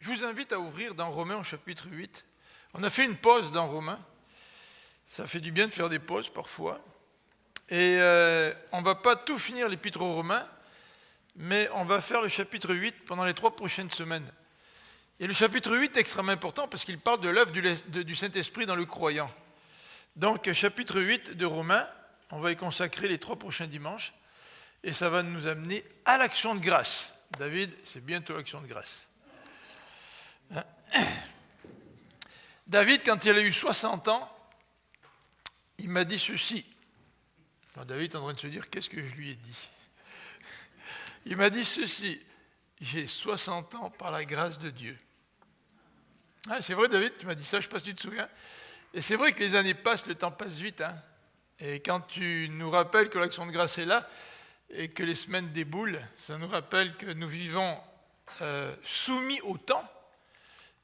Je vous invite à ouvrir dans Romains au chapitre 8. On a fait une pause dans Romains. Ça fait du bien de faire des pauses parfois. Et on ne va pas tout finir l'épître aux Romains, mais on va faire le chapitre 8 pendant les 3 prochaines semaines. Et le chapitre 8 est extrêmement important parce qu'il parle de l'œuvre du Saint-Esprit dans le croyant. Donc, chapitre 8 de Romains, on va y consacrer les 3 prochains dimanches, et ça va nous amener à l'action de grâce. David, c'est bientôt l'action de grâce. David, quand il a eu 60 ans, il m'a dit ceci. Alors David est en train de se dire, qu'est-ce que je lui ai dit? Il m'a dit ceci, j'ai 60 ans par la grâce de Dieu. Ah, c'est vrai David, tu m'as dit ça, je ne sais pas si tu te souviens. Et c'est vrai que les années passent, le temps passe vite. Hein. Et quand tu nous rappelles que l'action de grâce est là, et que les semaines déboulent, ça nous rappelle que nous vivons soumis au temps,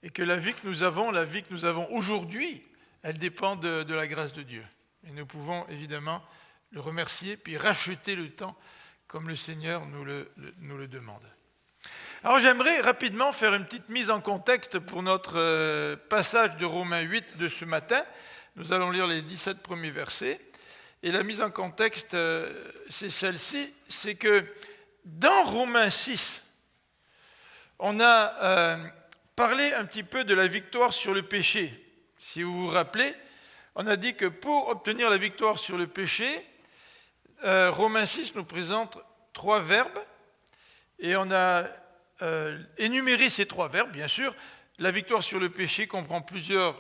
et que la vie que nous avons aujourd'hui, elle dépend de la grâce de Dieu. Et nous pouvons évidemment le remercier, puis racheter le temps comme le Seigneur nous le demande. Alors j'aimerais rapidement faire une petite mise en contexte pour notre passage de Romains 8 de ce matin. Nous allons lire les 17 premiers versets. Et la mise en contexte, c'est celle-ci, c'est que dans Romains 6, on a parlé un petit peu de la victoire sur le péché. Si vous vous rappelez, on a dit que pour obtenir la victoire sur le péché, Romains 6 nous présente 3 verbes, et on a énuméré ces 3 verbes, bien sûr. La victoire sur le péché comprend plusieurs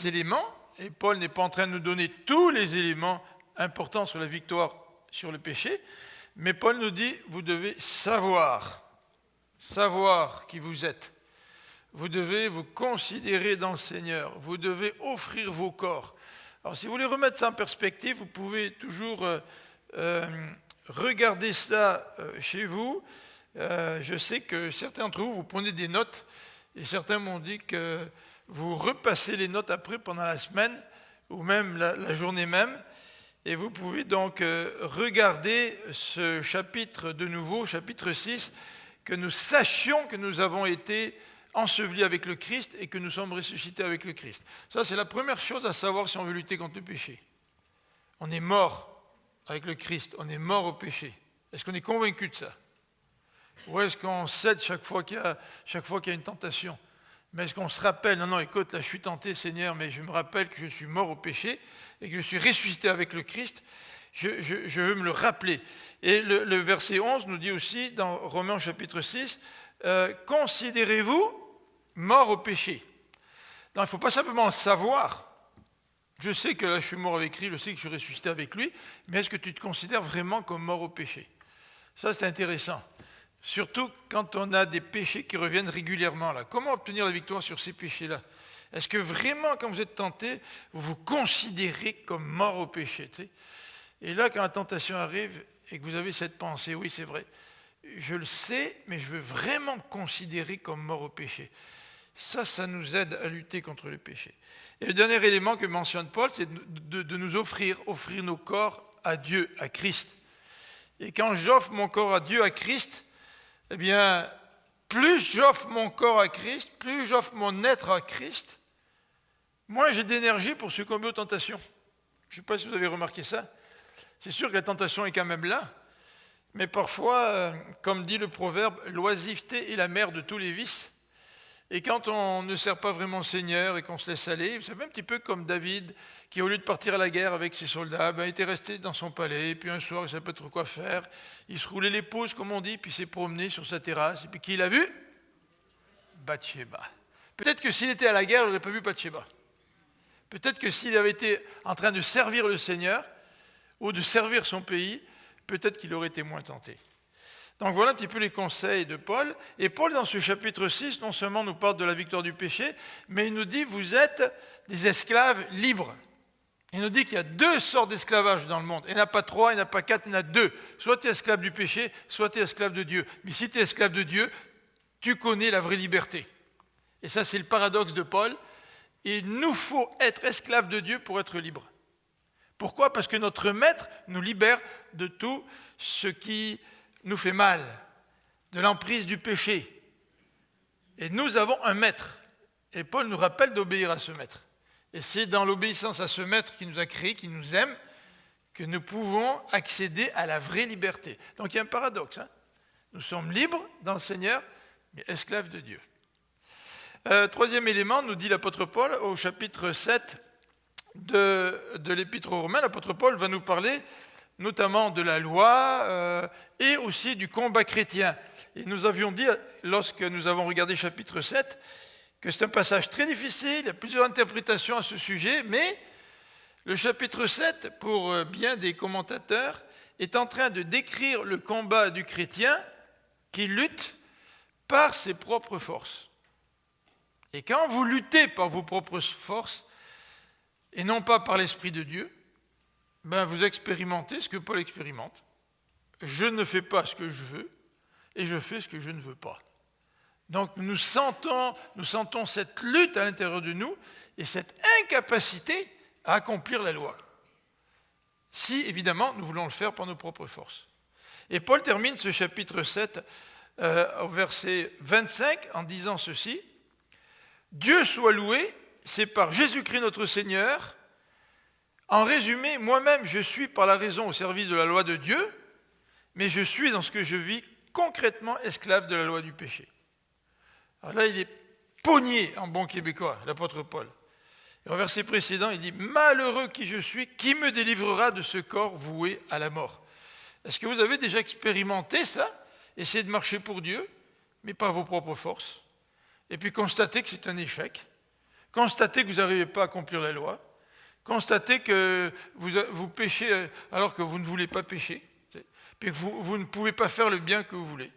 éléments, et Paul n'est pas en train de nous donner tous les éléments importants sur la victoire sur le péché, mais Paul nous dit, vous devez savoir qui vous êtes. Vous devez vous considérer dans le Seigneur. Vous devez offrir vos corps. Alors, si vous voulez remettre ça en perspective, vous pouvez toujours regarder ça chez vous. Je sais que certains d'entre vous prenez des notes, et certains m'ont dit que vous repassez les notes après pendant la semaine, ou même la journée même. Et vous pouvez donc regarder ce chapitre de nouveau, chapitre 6, que nous sachions que nous avons été ensevelis avec le Christ et que nous sommes ressuscités avec le Christ. Ça, c'est la première chose à savoir si on veut lutter contre le péché. On est mort avec le Christ, on est mort au péché. Est-ce qu'on est convaincu de ça? Ou est-ce qu'on cède chaque fois qu'il y a une tentation? Mais est-ce qu'on se rappelle, non, écoute, là je suis tenté Seigneur, mais je me rappelle que je suis mort au péché et que je suis ressuscité avec le Christ, je veux me le rappeler. Et le verset 11 nous dit aussi, dans Romains chapitre 6, considérez-vous mort au péché. Non, il ne faut pas simplement le savoir. Je sais que là je suis mort avec Christ, je sais que je suis ressuscité avec lui, mais est-ce que tu te considères vraiment comme mort au péché? Ça c'est intéressant. Surtout quand on a des péchés qui reviennent régulièrement. Là. Comment obtenir la victoire sur ces péchés-là? Est-ce que vraiment, quand vous êtes tenté, vous vous considérez comme mort au péché? Tu sais? Et là, quand la tentation arrive et que vous avez cette pensée, oui, c'est vrai, je le sais, mais je veux vraiment me considérer comme mort au péché. Ça nous aide à lutter contre le péché. Et le dernier élément que mentionne Paul, c'est de nous offrir nos corps à Dieu, à Christ. Et quand j'offre mon corps à Dieu, à Christ, eh bien, plus j'offre mon corps à Christ, plus j'offre mon être à Christ, moins j'ai d'énergie pour succomber aux tentations. Je ne sais pas si vous avez remarqué ça. C'est sûr que la tentation est quand même là, mais parfois, comme dit le proverbe, l'oisiveté est la mère de tous les vices. Et quand on ne sert pas vraiment le Seigneur et qu'on se laisse aller, vous savez, un petit peu comme David, qui au lieu de partir à la guerre avec ses soldats, était resté dans son palais, et puis un soir, il ne savait pas trop quoi faire. Il se roulait les pouces, comme on dit, puis il s'est promené sur sa terrasse, et puis qui l'a vu? Bathsheba. Peut-être que s'il était à la guerre, il n'aurait pas vu Bathsheba. Peut-être que s'il avait été en train de servir le Seigneur, ou de servir son pays, peut-être qu'il aurait été moins tenté. Donc voilà un petit peu les conseils de Paul. Et Paul, dans ce chapitre 6, non seulement nous parle de la victoire du péché, mais il nous dit, vous êtes des esclaves libres. Il nous dit qu'il y a 2 sortes d'esclavage dans le monde. Il n'y en a pas 3, il n'y en a pas 4, il y en a 2. Soit tu es esclave du péché, soit tu es esclave de Dieu. Mais si tu es esclave de Dieu, tu connais la vraie liberté. Et ça, c'est le paradoxe de Paul. Il nous faut être esclave de Dieu pour être libre. Pourquoi? Parce que notre maître nous libère de tout ce qui nous fait mal, de l'emprise du péché. Et nous avons un maître. Et Paul nous rappelle d'obéir à ce maître. Et c'est dans l'obéissance à ce maître qui nous a créés, qui nous aime, que nous pouvons accéder à la vraie liberté. Donc il y a un paradoxe. Nous sommes libres dans le Seigneur, mais esclaves de Dieu. Troisième élément, nous dit l'apôtre Paul au chapitre 7 de l'Épître aux Romains. L'apôtre Paul va nous parler notamment de la loi et aussi du combat chrétien. Et nous avions dit, lorsque nous avons regardé chapitre 7, que c'est un passage très difficile, il y a plusieurs interprétations à ce sujet, mais le chapitre 7, pour bien des commentateurs, est en train de décrire le combat du chrétien qui lutte par ses propres forces. Et quand vous luttez par vos propres forces, et non pas par l'Esprit de Dieu, ben vous expérimentez ce que Paul expérimente. Je ne fais pas ce que je veux, et je fais ce que je ne veux pas. Donc nous sentons cette lutte à l'intérieur de nous, et cette incapacité à accomplir la loi. Si, évidemment, nous voulons le faire par nos propres forces. Et Paul termine ce chapitre 7 au verset 25 en disant ceci. « Dieu soit loué, c'est par Jésus-Christ notre Seigneur. En résumé, moi-même, je suis par la raison au service de la loi de Dieu, mais je suis dans ce que je vis concrètement esclave de la loi du péché. » Alors là, il est pogné en bon québécois, l'apôtre Paul. Et au verset précédent, il dit « Malheureux qui je suis, qui me délivrera de ce corps voué à la mort ?» Est-ce que vous avez déjà expérimenté ça? Essayez de marcher pour Dieu, mais par vos propres forces. Et puis constatez que c'est un échec. Constatez que vous n'arrivez pas à accomplir la loi. Constatez que vous péchez alors que vous ne voulez pas pécher. Puis que vous ne pouvez pas faire le bien que vous voulez.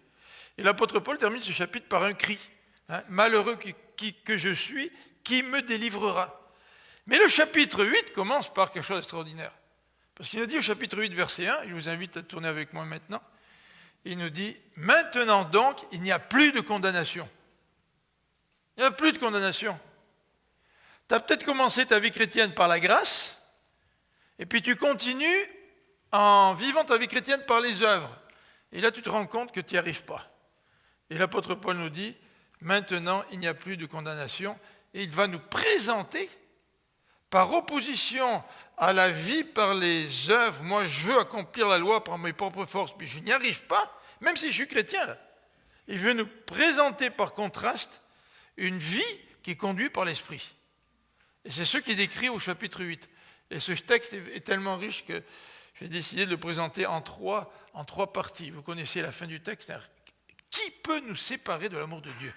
Et l'apôtre Paul termine ce chapitre par un cri. Malheureux que je suis, qui me délivrera? Mais le chapitre 8 commence par quelque chose d'extraordinaire. Parce qu'il nous dit au chapitre 8, verset 1, je vous invite à tourner avec moi maintenant, il nous dit « Maintenant donc, il n'y a plus de condamnation. » Il n'y a plus de condamnation. Tu as peut-être commencé ta vie chrétienne par la grâce, et puis tu continues en vivant ta vie chrétienne par les œuvres. Et là, tu te rends compte que tu n'y arrives pas. Et l'apôtre Paul nous dit « Maintenant, il n'y a plus de condamnation. » Et il va nous présenter, par opposition à la vie par les œuvres, moi je veux accomplir la loi par mes propres forces, puis je n'y arrive pas, même si je suis chrétien. Là. Il veut nous présenter par contraste une vie qui est conduite par l'Esprit. Et c'est ce qui est décrit au chapitre 8. Et ce texte est tellement riche que j'ai décidé de le présenter en trois parties. Vous connaissez la fin du texte. Qui peut nous séparer de l'amour de Dieu?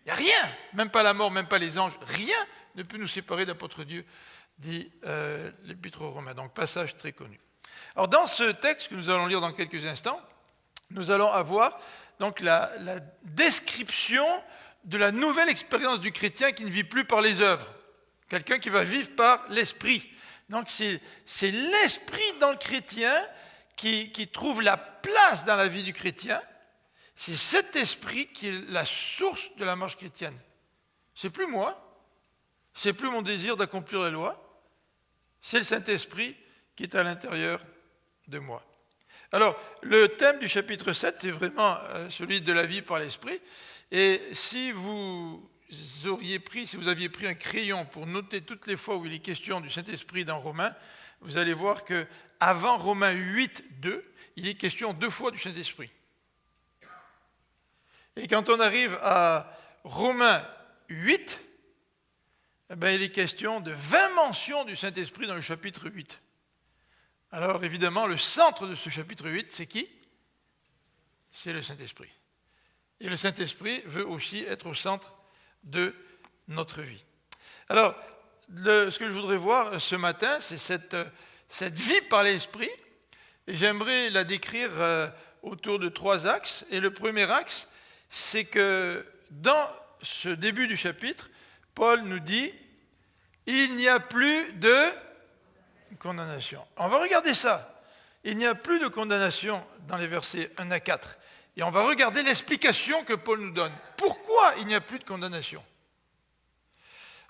Il n'y a rien, même pas la mort, même pas les anges, rien ne peut nous séparer de l'apôtre Dieu, dit l'Épître aux Romains. Donc, passage très connu. Alors, dans ce texte que nous allons lire dans quelques instants, nous allons avoir donc la description de la nouvelle expérience du chrétien qui ne vit plus par les œuvres. Quelqu'un qui va vivre par l'esprit. Donc, c'est l'esprit dans le chrétien qui trouve la place dans la vie du chrétien. C'est cet esprit qui est la source de la marche chrétienne. C'est plus moi, c'est plus mon désir d'accomplir la loi, c'est le Saint-Esprit qui est à l'intérieur de moi. Alors, le thème du chapitre 7, c'est vraiment celui de la vie par l'esprit. Et si vous aviez pris un crayon pour noter toutes les fois où il est question du Saint-Esprit dans Romains, vous allez voir qu'avant Romains 8, 2, il est question 2 fois du Saint-Esprit. Et quand on arrive à Romains 8, eh bien, il est question de 20 mentions du Saint-Esprit dans le chapitre 8. Alors évidemment, le centre de ce chapitre 8, c'est qui? C'est le Saint-Esprit. Et le Saint-Esprit veut aussi être au centre de notre vie. Alors, ce que je voudrais voir ce matin, c'est cette vie par l'Esprit. Et j'aimerais la décrire autour de 3 axes. Et le premier axe, c'est que dans ce début du chapitre, Paul nous dit « Il n'y a plus de condamnation ». On va regarder ça. Il n'y a plus de condamnation dans les versets 1 à 4. Et on va regarder l'explication que Paul nous donne. Pourquoi il n'y a plus de condamnation?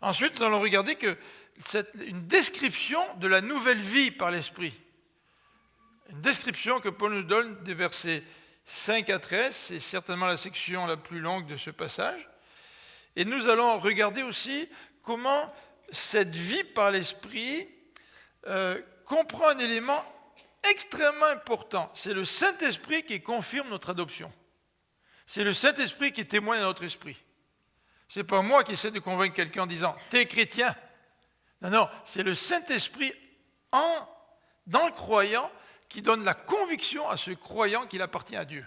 Ensuite, nous allons regarder une description de la nouvelle vie par l'Esprit. Une description que Paul nous donne des versets 5 à 13, c'est certainement la section la plus longue de ce passage. Et nous allons regarder aussi comment cette vie par l'Esprit comprend un élément extrêmement important. C'est le Saint-Esprit qui confirme notre adoption. C'est le Saint-Esprit qui témoigne à notre esprit. Ce n'est pas moi qui essaie de convaincre quelqu'un en disant « t'es chrétien ». Non, non, c'est le Saint-Esprit dans le croyant qui donne la conviction à ce croyant qu'il appartient à Dieu.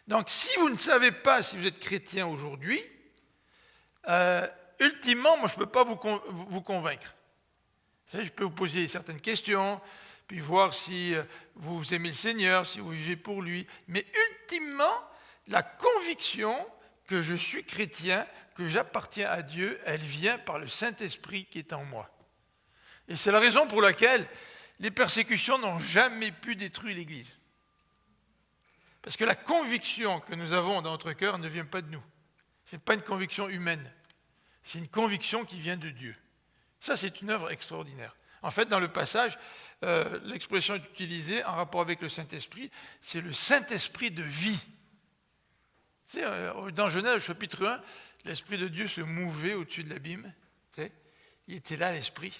Donc, si vous ne savez pas si vous êtes chrétien aujourd'hui, ultimement, moi, je ne peux pas vous convaincre. Vous savez, je peux vous poser certaines questions, puis voir si vous aimez le Seigneur, si vous vivez pour lui. Mais ultimement, la conviction que je suis chrétien, que j'appartiens à Dieu, elle vient par le Saint-Esprit qui est en moi. Et c'est la raison pour laquelle les persécutions n'ont jamais pu détruire l'Église. Parce que la conviction que nous avons dans notre cœur ne vient pas de nous. Ce n'est pas une conviction humaine. C'est une conviction qui vient de Dieu. Ça, c'est une œuvre extraordinaire. En fait, dans le passage, l'expression est utilisée en rapport avec le Saint-Esprit. C'est le Saint-Esprit de vie. Dans Genèse, chapitre 1, l'Esprit de Dieu se mouvait au-dessus de l'abîme. Il était là, l'Esprit.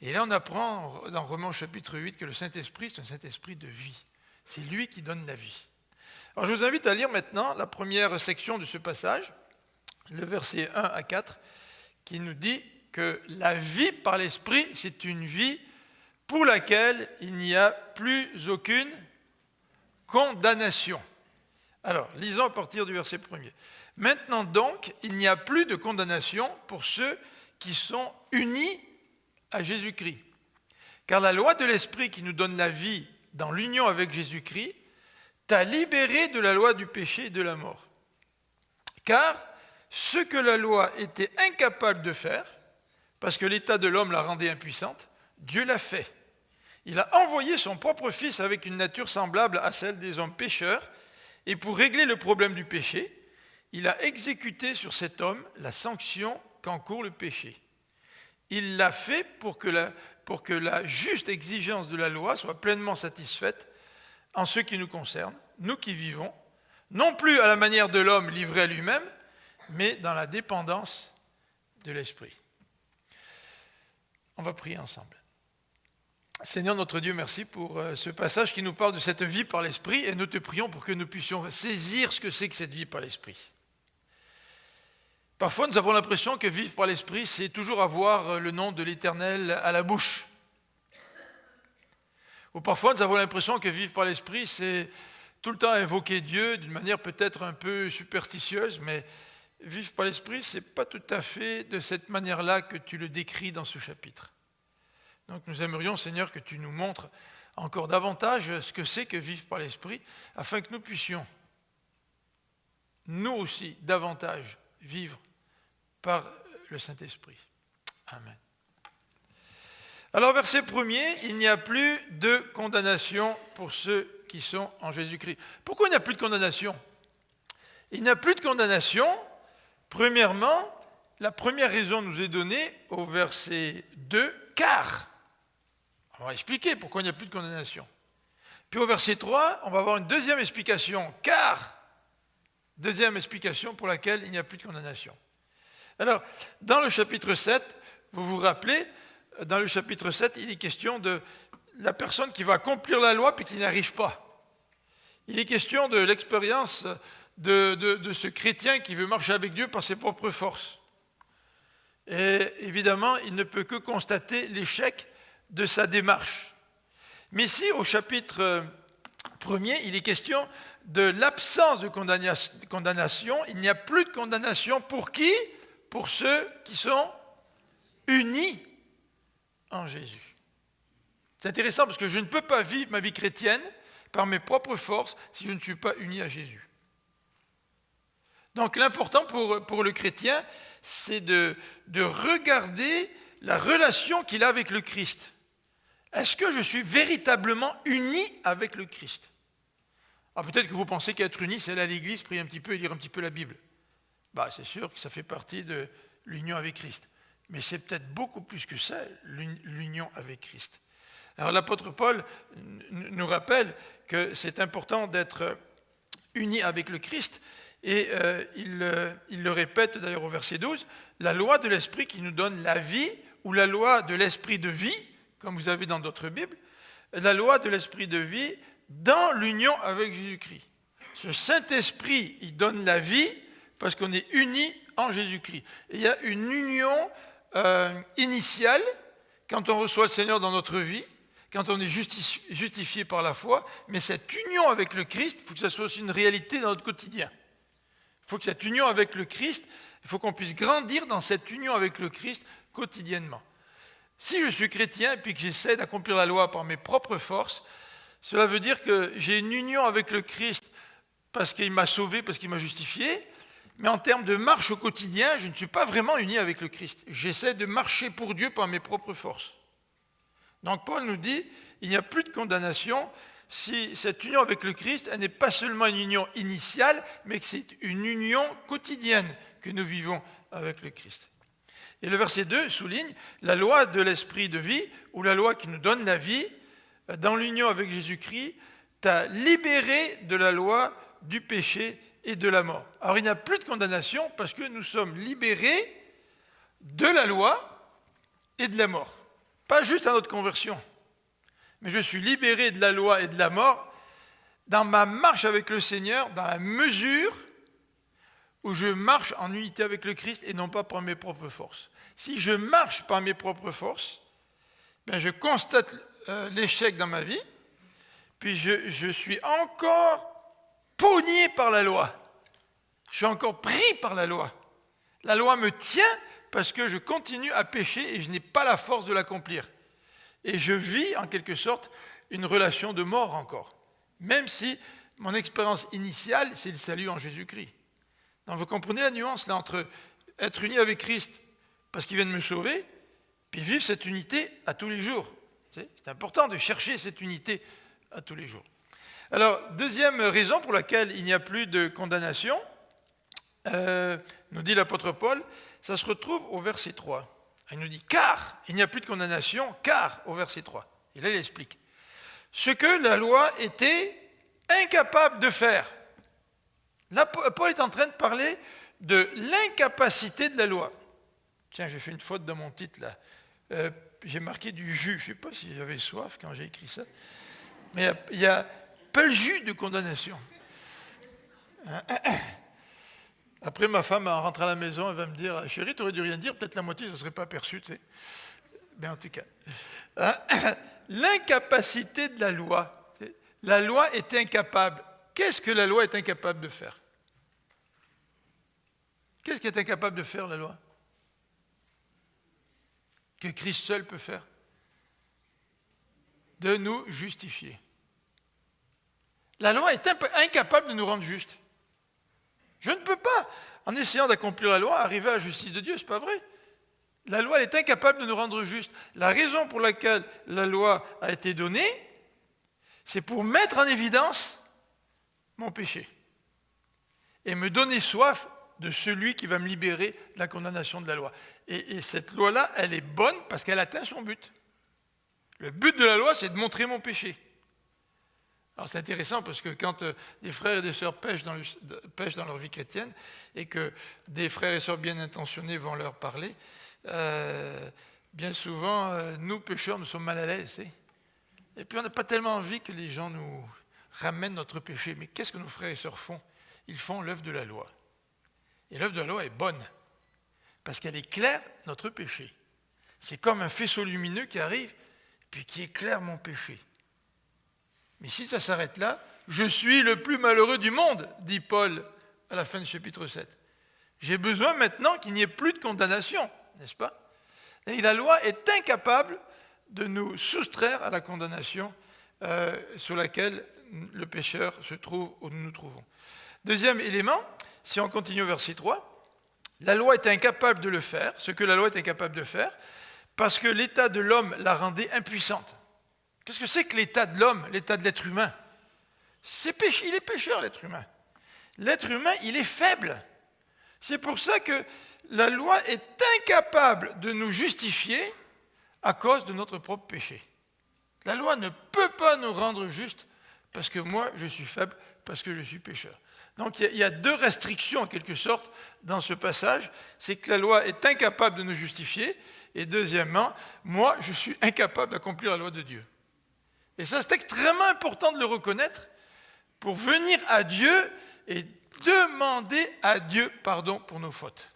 Et là, on apprend dans Romains chapitre 8 que le Saint-Esprit, c'est un Saint-Esprit de vie. C'est lui qui donne la vie. Alors, je vous invite à lire maintenant la première section de ce passage, le verset 1 à 4, qui nous dit que la vie par l'Esprit, c'est une vie pour laquelle il n'y a plus aucune condamnation. Alors, lisons à partir du verset 1er. Maintenant donc, il n'y a plus de condamnation pour ceux qui sont unis à Jésus-Christ. Car la loi de l'Esprit qui nous donne la vie dans l'union avec Jésus-Christ t'a libéré de la loi du péché et de la mort. Car ce que la loi était incapable de faire, parce que l'état de l'homme la rendait impuissante, Dieu l'a fait. Il a envoyé son propre Fils avec une nature semblable à celle des hommes pécheurs, et pour régler le problème du péché, il a exécuté sur cet homme la sanction qu'encourt le péché. Il l'a fait pour que la juste exigence de la loi soit pleinement satisfaite en ce qui nous concerne, nous qui vivons, non plus à la manière de l'homme livré à lui-même, mais dans la dépendance de l'Esprit. On va prier ensemble. Seigneur notre Dieu, merci pour ce passage qui nous parle de cette vie par l'Esprit, et nous te prions pour que nous puissions saisir ce que c'est que cette vie par l'Esprit. Parfois, nous avons l'impression que vivre par l'Esprit, c'est toujours avoir le nom de l'Éternel à la bouche. Ou parfois, nous avons l'impression que vivre par l'Esprit, c'est tout le temps invoquer Dieu d'une manière peut-être un peu superstitieuse, mais vivre par l'Esprit, ce n'est pas tout à fait de cette manière-là que tu le décris dans ce chapitre. Donc nous aimerions, Seigneur, que tu nous montres encore davantage ce que c'est que vivre par l'Esprit, afin que nous puissions, nous aussi, davantage vivre par le Saint-Esprit. Amen. Alors, verset 1er, il n'y a plus de condamnation pour ceux qui sont en Jésus-Christ. Pourquoi il n'y a plus de condamnation? Il n'y a plus de condamnation, premièrement, la première raison nous est donnée au verset 2, car. On va expliquer pourquoi il n'y a plus de condamnation. Puis au verset 3, on va avoir une deuxième explication, car. Deuxième explication pour laquelle il n'y a plus de condamnation. Alors, dans le chapitre 7, vous vous rappelez, dans le chapitre 7, il est question de la personne qui va accomplir la loi puis qui n'y arrive pas. Il est question de l'expérience de ce chrétien qui veut marcher avec Dieu par ses propres forces. Et évidemment, il ne peut que constater l'échec de sa démarche. Mais ici, au chapitre 1er, il est question de l'absence de condamnation. Il n'y a plus de condamnation pour qui? Pour ceux qui sont unis en Jésus. C'est intéressant parce que je ne peux pas vivre ma vie chrétienne par mes propres forces si je ne suis pas uni à Jésus. Donc l'important pour le chrétien, c'est de regarder la relation qu'il a avec le Christ. Est-ce que je suis véritablement uni avec le Christ? Alors peut-être que vous pensez qu'être uni, c'est aller à l'église, prier un petit peu et lire un petit peu la Bible. C'est sûr que ça fait partie de l'union avec Christ. Mais c'est peut-être beaucoup plus que ça, l'union avec Christ. Alors l'apôtre Paul nous rappelle que c'est important d'être unis avec le Christ. Et il le répète d'ailleurs au verset 12, la loi de l'Esprit qui nous donne la vie, ou la loi de l'Esprit de vie, comme vous avez dans d'autres Bibles, la loi de l'Esprit de vie dans l'union avec Jésus-Christ. Ce Saint-Esprit, il donne la vie parce qu'on est unis en Jésus-Christ. Et il y a une union initiale quand on reçoit le Seigneur dans notre vie, quand on est justifié par la foi, mais cette union avec le Christ, il faut que ça soit aussi une réalité dans notre quotidien. Il faut que cette union avec le Christ, il faut qu'on puisse grandir dans cette union avec le Christ quotidiennement. Si je suis chrétien et puis que j'essaie d'accomplir la loi par mes propres forces, cela veut dire que j'ai une union avec le Christ parce qu'il m'a sauvé, parce qu'il m'a justifié, mais en termes de marche au quotidien, je ne suis pas vraiment uni avec le Christ. J'essaie de marcher pour Dieu par mes propres forces. Donc Paul nous dit, il n'y a plus de condamnation si cette union avec le Christ, elle n'est pas seulement une union initiale, mais que c'est une union quotidienne que nous vivons avec le Christ. Et le verset 2 souligne la loi de l'esprit de vie, ou la loi qui nous donne la vie, dans l'union avec Jésus-Christ, t'a libéré de la loi du péché et de la mort. Alors il n'y a plus de condamnation parce que nous sommes libérés de la loi et de la mort. Pas juste à notre conversion, mais je suis libéré de la loi et de la mort dans ma marche avec le Seigneur, dans la mesure où je marche en unité avec le Christ et non pas par mes propres forces. Si je marche par mes propres forces, ben je constate l'échec dans ma vie, puis je suis encore pogné par la loi. Je suis encore pris par la loi. La loi me tient parce que je continue à pécher et je n'ai pas la force de l'accomplir. Et je vis en quelque sorte une relation de mort encore, même si mon expérience initiale, c'est le salut en Jésus-Christ. Donc vous comprenez la nuance là entre être uni avec Christ parce qu'il vient de me sauver, puis vivre cette unité à tous les jours. C'est important de chercher cette unité à tous les jours. Alors, deuxième raison pour laquelle il n'y a plus de condamnation, nous dit l'apôtre Paul, ça se retrouve au verset 3. Il nous dit « car », il n'y a plus de condamnation, « car » au verset 3. Et là, il explique. Ce que la loi était incapable de faire. Là, Paul est en train de parler de l'incapacité de la loi. Tiens, j'ai fait une faute dans mon titre, là. J'ai marqué du jus. Je ne sais pas si j'avais soif quand j'ai écrit ça. Mais il n'y a pas le jus de condamnation. Après, ma femme, en rentrant à la maison, elle va me dire « Chérie, tu aurais dû rien dire, peut-être la moitié, ça ne serait pas perçu. » tu sais. Mais en tout cas, l'incapacité de la loi. La loi est incapable. Qu'est-ce que la loi est incapable de faire? Qu'est-ce qu'elle est incapable de faire, la loi? Que Christ seul peut faire? De nous justifier. La loi est incapable de nous rendre justes. Je ne peux pas, en essayant d'accomplir la loi, arriver à la justice de Dieu, ce n'est pas vrai. La loi elle est incapable de nous rendre justes. La raison pour laquelle la loi a été donnée, c'est pour mettre en évidence mon péché et me donner soif de celui qui va me libérer de la condamnation de la loi. Et cette loi-là, elle est bonne parce qu'elle atteint son but. Le but de la loi, c'est de montrer mon péché. Alors c'est intéressant parce que quand des frères et des sœurs pêchent dans leur vie chrétienne et que des frères et sœurs bien intentionnés vont leur parler, bien souvent, nous pécheurs, nous sommes mal à l'aise. Et puis on n'a pas tellement envie que les gens nous ramènent notre péché. Mais qu'est-ce que nos frères et sœurs font? Ils font l'œuvre de la loi. Et l'œuvre de la loi est bonne parce qu'elle éclaire notre péché. C'est comme un faisceau lumineux qui arrive puis qui éclaire mon péché. Mais si ça s'arrête là, je suis le plus malheureux du monde, dit Paul à la fin du chapitre 7. J'ai besoin maintenant qu'il n'y ait plus de condamnation, n'est-ce pas? Et la loi est incapable de nous soustraire à la condamnation sur laquelle le pécheur se trouve ou nous nous trouvons. Deuxième élément, si on continue au verset 3, la loi est incapable de le faire, ce que la loi est incapable de faire, parce que l'état de l'homme la rendait impuissante. Qu'est-ce que c'est que l'état de l'homme, l'état de l'être humain? Il est pécheur, l'être humain. L'être humain, il est faible. C'est pour ça que la loi est incapable de nous justifier à cause de notre propre péché. La loi ne peut pas nous rendre justes parce que moi, je suis faible, parce que je suis pécheur. Donc il y a deux restrictions en quelque sorte dans ce passage. C'est que la loi est incapable de nous justifier. Et deuxièmement, moi, je suis incapable d'accomplir la loi de Dieu. Et ça, c'est extrêmement important de le reconnaître pour venir à Dieu et demander à Dieu pardon pour nos fautes.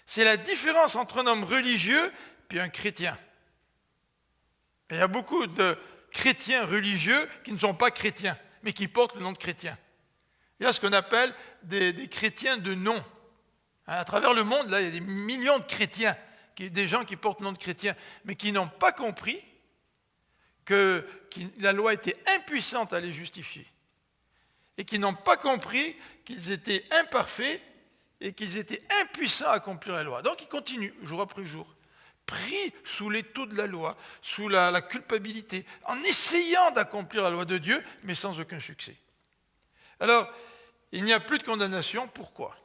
C'est la différence entre un homme religieux et un chrétien. Et il y a beaucoup de chrétiens religieux qui ne sont pas chrétiens, mais qui portent le nom de chrétien. Il y a ce qu'on appelle des chrétiens de nom. À travers le monde, là, il y a des millions de chrétiens, des gens qui portent le nom de chrétien, mais qui n'ont pas compris que la loi était impuissante à les justifier. Et qui n'ont pas compris qu'ils étaient imparfaits et qu'ils étaient impuissants à accomplir la loi. Donc ils continuent, jour après jour, pris sous l'étau de la loi, sous la culpabilité, en essayant d'accomplir la loi de Dieu, mais sans aucun succès. Alors, il n'y a plus de condamnation. Pourquoi ?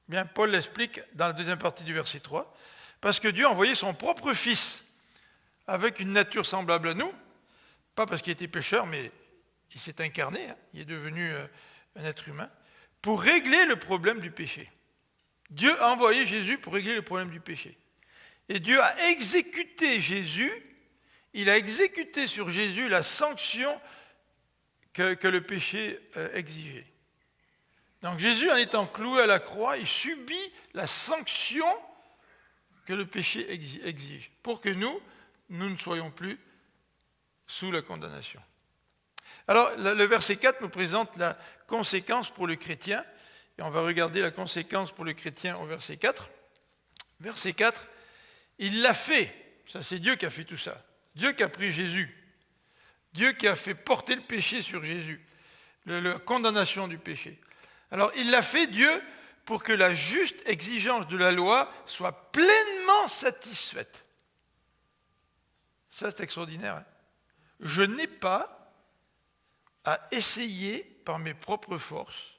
Bien, Paul l'explique dans la deuxième partie du verset 3. Parce que Dieu a envoyé son propre Fils avec une nature semblable à nous, pas parce qu'il était pécheur, mais il s'est incarné, il est devenu un être humain, pour régler le problème du péché. Dieu a envoyé Jésus pour régler le problème du péché. Et Dieu a exécuté Jésus, il a exécuté sur Jésus la sanction que le péché exigeait. Donc Jésus, en étant cloué à la croix, il subit la sanction que le péché exige, pour que nous ne soyons plus sous la condamnation. Alors, le verset 4 nous présente la conséquence pour le chrétien, et on va regarder la conséquence pour le chrétien au verset 4. Verset 4, il l'a fait, ça c'est Dieu qui a fait tout ça, Dieu qui a pris Jésus, Dieu qui a fait porter le péché sur Jésus, la condamnation du péché. Alors, il l'a fait, Dieu, pour que la juste exigence de la loi soit pleinement satisfaite. Ça, c'est extraordinaire. Je n'ai pas à essayer par mes propres forces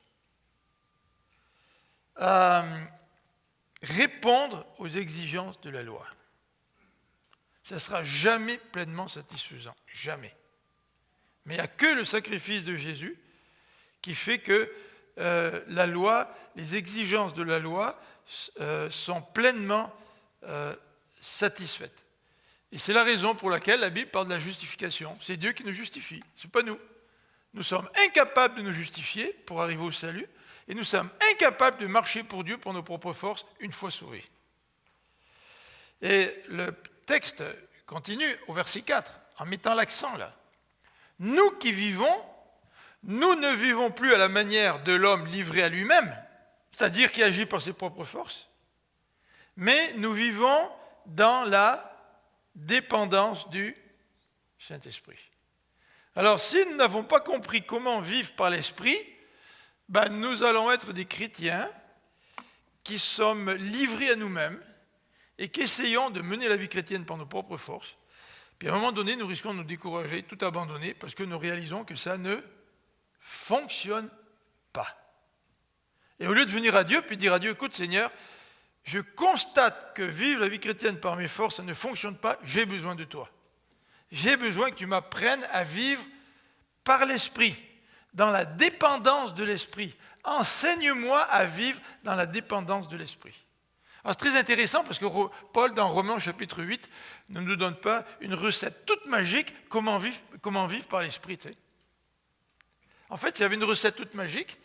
à répondre aux exigences de la loi. Ça ne sera jamais pleinement satisfaisant, jamais. Mais il n'y a que le sacrifice de Jésus qui fait que la loi, les exigences de la loi sont pleinement satisfaites. Et c'est la raison pour laquelle la Bible parle de la justification. C'est Dieu qui nous justifie, ce n'est pas nous. Nous sommes incapables de nous justifier pour arriver au salut, et nous sommes incapables de marcher pour Dieu pour nos propres forces une fois sauvés. Et le texte continue au verset 4, en mettant l'accent là. Nous qui vivons, nous ne vivons plus à la manière de l'homme livré à lui-même, c'est-à-dire qui agit par ses propres forces, mais nous vivons dans la dépendance du Saint-Esprit. Alors, si nous n'avons pas compris comment vivre par l'Esprit, nous allons être des chrétiens qui sommes livrés à nous-mêmes et qui essayons de mener la vie chrétienne par nos propres forces. Puis à un moment donné, nous risquons de nous décourager, tout abandonner, parce que nous réalisons que ça ne fonctionne pas. Et au lieu de venir à Dieu, puis dire à Dieu, écoute Seigneur, je constate que vivre la vie chrétienne par mes forces, ça ne fonctionne pas, j'ai besoin de toi. J'ai besoin que tu m'apprennes à vivre par l'Esprit, dans la dépendance de l'Esprit. Enseigne-moi à vivre dans la dépendance de l'Esprit. Alors c'est très intéressant parce que Paul, dans Romains chapitre 8, ne nous donne pas une recette toute magique comment vivre par l'Esprit. Tu sais. En fait, s'il y avait une recette toute magique,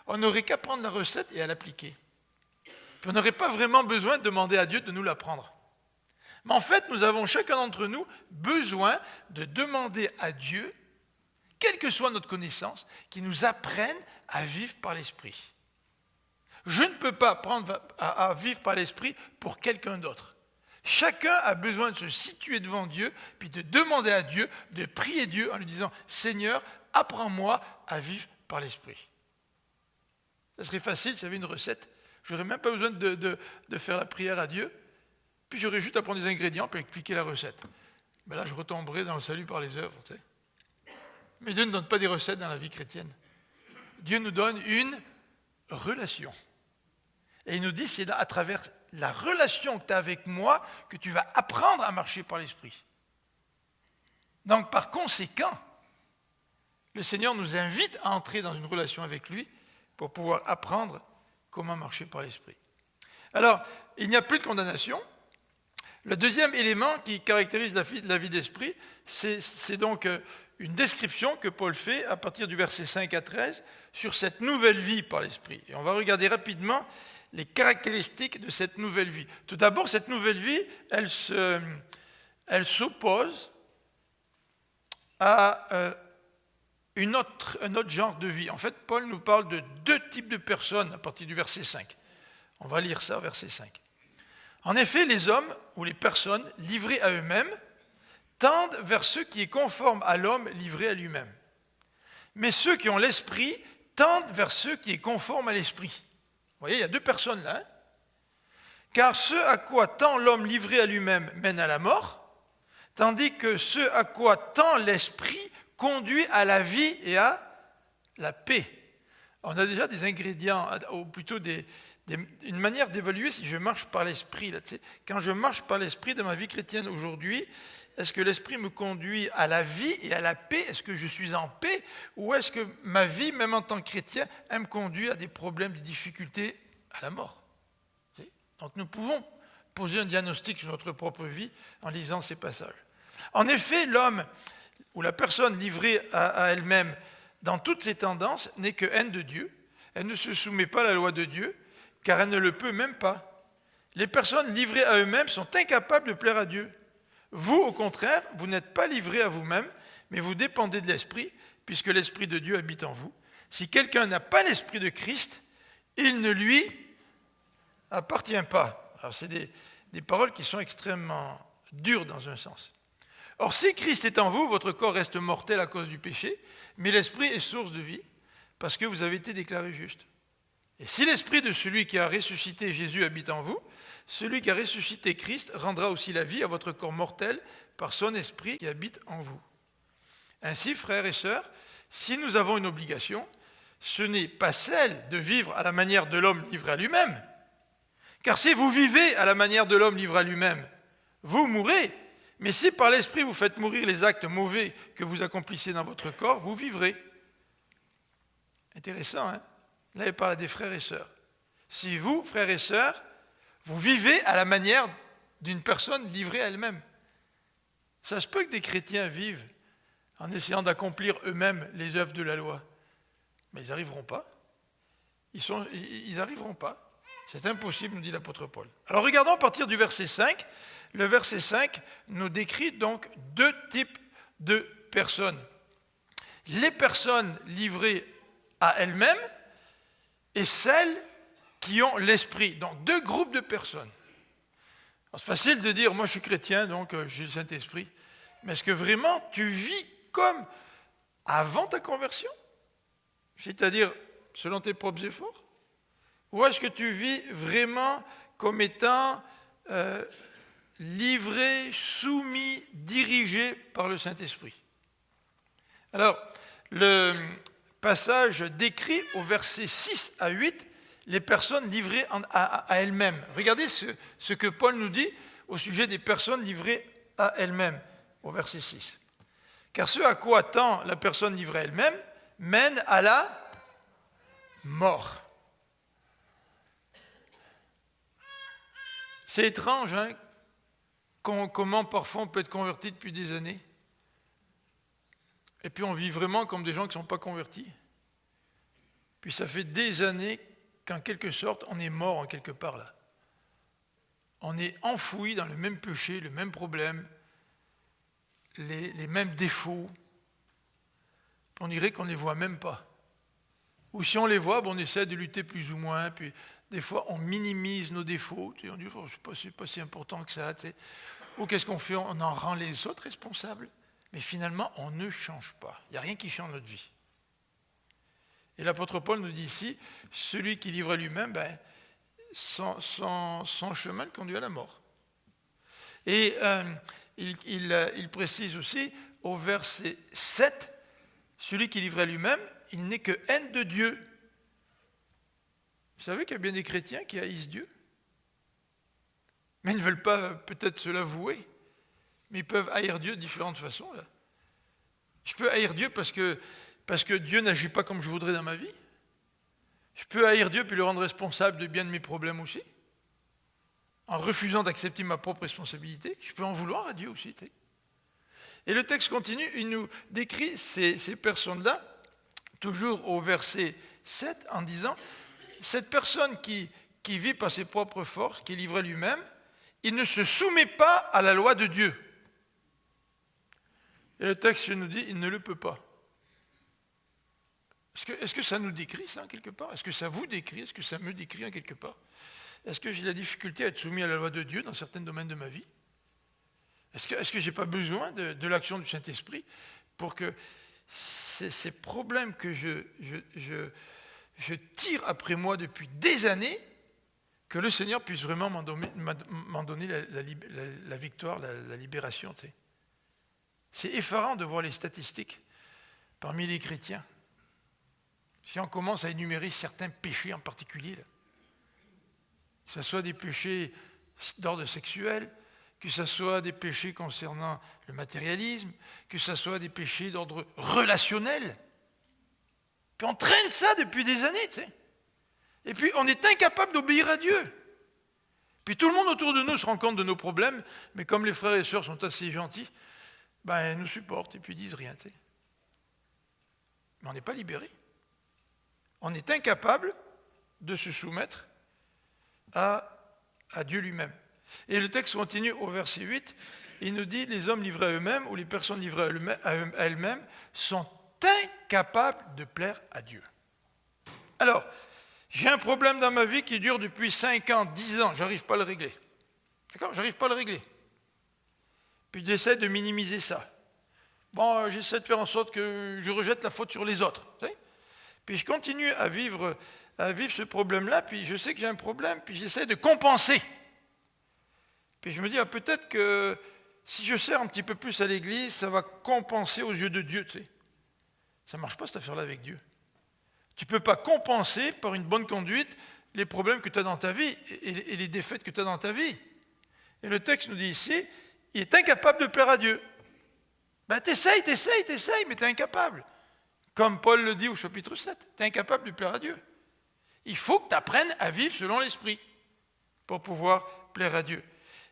on n'aurait qu'à prendre la recette et à l'appliquer. Puis on n'aurait pas vraiment besoin de demander à Dieu de nous l'apprendre. Mais en fait, nous avons chacun d'entre nous besoin de demander à Dieu, quelle que soit notre connaissance, qu'il nous apprenne à vivre par l'Esprit. Je ne peux pas apprendre à vivre par l'Esprit pour quelqu'un d'autre. Chacun a besoin de se situer devant Dieu, puis de demander à Dieu, de prier Dieu en lui disant « Seigneur, apprends-moi à vivre par l'Esprit ». Ça serait facile s'il y avait une recette. Je n'aurais même pas besoin de faire la prière à Dieu. Puis j'aurais juste à prendre des ingrédients et expliquer la recette. Mais là, je retomberais dans le salut par les œuvres. Tu sais. Mais Dieu ne donne pas des recettes dans la vie chrétienne. Dieu nous donne une relation. Et il nous dit, c'est à travers la relation que tu as avec moi que tu vas apprendre à marcher par l'Esprit. Donc, par conséquent, le Seigneur nous invite à entrer dans une relation avec lui pour pouvoir apprendre comment marcher par l'esprit. Alors, il n'y a plus de condamnation. Le deuxième élément qui caractérise la vie d'esprit, c'est donc une description que Paul fait à partir du verset 5 à 13 sur cette nouvelle vie par l'esprit. Et on va regarder rapidement les caractéristiques de cette nouvelle vie. Tout d'abord, cette nouvelle vie, elle s'oppose à un autre genre de vie. En fait, Paul nous parle de deux types de personnes à partir du verset 5. On va lire ça, verset 5. En effet, les hommes ou les personnes livrées à eux-mêmes tendent vers ce qui est conforme à l'homme livré à lui-même. Mais ceux qui ont l'esprit tendent vers ce qui est conforme à l'esprit. Vous voyez, il y a deux personnes là. Car ce à quoi tend l'homme livré à lui-même mène à la mort, tandis que ce à quoi tend l'esprit conduit à la vie et à la paix. On a déjà des ingrédients, ou plutôt une manière d'évaluer si je marche par l'esprit. Là, quand je marche par l'esprit dans ma vie chrétienne aujourd'hui, est-ce que l'esprit me conduit à la vie et à la paix? Est-ce que je suis en paix? Ou est-ce que ma vie, même en tant que chrétien, elle me conduit à des problèmes, des difficultés, à la mort? Donc nous pouvons poser un diagnostic sur notre propre vie en lisant ces passages. En effet, l'homme ou la personne livrée à elle-même dans toutes ses tendances n'est que haine de Dieu. Elle ne se soumet pas à la loi de Dieu, car elle ne le peut même pas. Les personnes livrées à eux-mêmes sont incapables de plaire à Dieu. Vous, au contraire, vous n'êtes pas livrés à vous-même, mais vous dépendez de l'Esprit, puisque l'Esprit de Dieu habite en vous. Si quelqu'un n'a pas l'Esprit de Christ, il ne lui appartient pas. Alors, c'est des paroles qui sont extrêmement dures dans un sens. Or, si Christ est en vous, votre corps reste mortel à cause du péché, mais l'Esprit est source de vie, parce que vous avez été déclaré juste. Et si l'Esprit de celui qui a ressuscité Jésus habite en vous, celui qui a ressuscité Christ rendra aussi la vie à votre corps mortel par son Esprit qui habite en vous. Ainsi, frères et sœurs, si nous avons une obligation, ce n'est pas celle de vivre à la manière de l'homme livré à lui-même. Car si vous vivez à la manière de l'homme livré à lui-même, vous mourrez. Mais si par l'Esprit vous faites mourir les actes mauvais que vous accomplissez dans votre corps, vous vivrez. Intéressant, hein? Là, il parle des frères et sœurs. Si vous, frères et sœurs, vous vivez à la manière d'une personne livrée à elle-même. Ça se peut que des chrétiens vivent en essayant d'accomplir eux-mêmes les œuvres de la loi. Mais ils n'arriveront pas. Ils n'arriveront pas. C'est impossible, nous dit l'apôtre Paul. Alors regardons à partir du verset 5. Le verset 5 nous décrit donc deux types de personnes. Les personnes livrées à elles-mêmes et celles qui ont l'esprit. Donc deux groupes de personnes. C'est facile de dire, moi je suis chrétien, donc j'ai le Saint-Esprit. Mais est-ce que vraiment tu vis comme avant ta conversion? C'est-à-dire selon tes propres efforts? Ou est-ce que tu vis vraiment comme étant livré, soumis, dirigé par le Saint-Esprit? Alors, le passage décrit au verset 6 à 8 les personnes livrées à elles-mêmes. Regardez ce que Paul nous dit au sujet des personnes livrées à elles-mêmes, au verset 6. Car ce à quoi tend la personne livrée à elle-même mène à la mort. C'est étrange, hein, comment parfois on peut être converti depuis des années. Et puis on vit vraiment comme des gens qui ne sont pas convertis. Puis ça fait des années qu'en quelque sorte, on est mort en quelque part là. On est enfoui dans le même péché, le même problème, les mêmes défauts. On dirait qu'on ne les voit même pas. Ou si on les voit, on essaie de lutter plus ou moins, puis des fois on minimise nos défauts, on dit oh, c'est pas si important que ça. Ou qu'est-ce qu'on fait? On en rend les autres responsables. Mais finalement, on ne change pas. Il n'y a rien qui change notre vie. Et l'apôtre Paul nous dit ici, celui qui livre à lui-même, son chemin le conduit à la mort. Et il précise aussi au verset 7, celui qui livre à lui-même, il n'est que haine de Dieu. Vous savez qu'il y a bien des chrétiens qui haïssent Dieu, mais ils ne veulent pas peut-être se l'avouer, mais ils peuvent haïr Dieu de différentes façons. Là. Je peux haïr Dieu parce que Dieu n'agit pas comme je voudrais dans ma vie. Je peux haïr Dieu puis le rendre responsable de bien de mes problèmes aussi, en refusant d'accepter ma propre responsabilité. Je peux en vouloir à Dieu aussi. Et le texte continue, il nous décrit ces personnes-là, toujours au verset 7, en disant, cette personne qui vit par ses propres forces, qui est livrée lui-même, il ne se soumet pas à la loi de Dieu. Et le texte nous dit, il ne le peut pas. Est-ce que ça nous décrit ça, quelque part? Est-ce que ça vous décrit? Est-ce que ça me décrit, en quelque part? Est-ce que j'ai la difficulté à être soumis à la loi de Dieu dans certains domaines de ma vie? Est-ce que je n'ai pas besoin de l'action du Saint-Esprit pour que ces problèmes que je tire après moi depuis des années, que le Seigneur puisse vraiment m'en donner la victoire, la libération. Tu sais. C'est effarant de voir les statistiques parmi les chrétiens. Si on commence à énumérer certains péchés en particulier, là, que ce soit des péchés d'ordre sexuel, que ce soit des péchés concernant le matérialisme, que ce soit des péchés d'ordre relationnel. Puis on traîne ça depuis des années, tu sais. Et puis on est incapable d'obéir à Dieu. Puis tout le monde autour de nous se rend compte de nos problèmes, mais comme les frères et sœurs sont assez gentils, ben ils nous supportent et puis ils disent rien, tu sais. Mais on n'est pas libéré. On est incapable de se soumettre à Dieu lui-même. Et le texte continue au verset 8, il nous dit, les hommes livrés à eux-mêmes ou les personnes livrées à elles-mêmes sont incapables de plaire à Dieu. Alors, j'ai un problème dans ma vie qui dure depuis 5 ans, 10 ans, j'arrive pas à le régler. D'accord? J'arrive pas à le régler. Puis j'essaie de minimiser ça. Bon, j'essaie de faire en sorte que je rejette la faute sur les autres. Puis je continue à vivre ce problème-là, puis je sais que j'ai un problème, puis j'essaie de compenser. Puis je me dis, peut-être que si je sers un petit peu plus à l'église, ça va compenser aux yeux de Dieu. Tu sais. Ça ne marche pas cette affaire-là avec Dieu. Tu ne peux pas compenser par une bonne conduite les problèmes que tu as dans ta vie et les défaites que tu as dans ta vie. Et le texte nous dit ici, il est incapable de plaire à Dieu. Ben t'essayes, mais tu es incapable. Comme Paul le dit au chapitre 7, tu es incapable de plaire à Dieu. Il faut que tu apprennes à vivre selon l'Esprit pour pouvoir plaire à Dieu.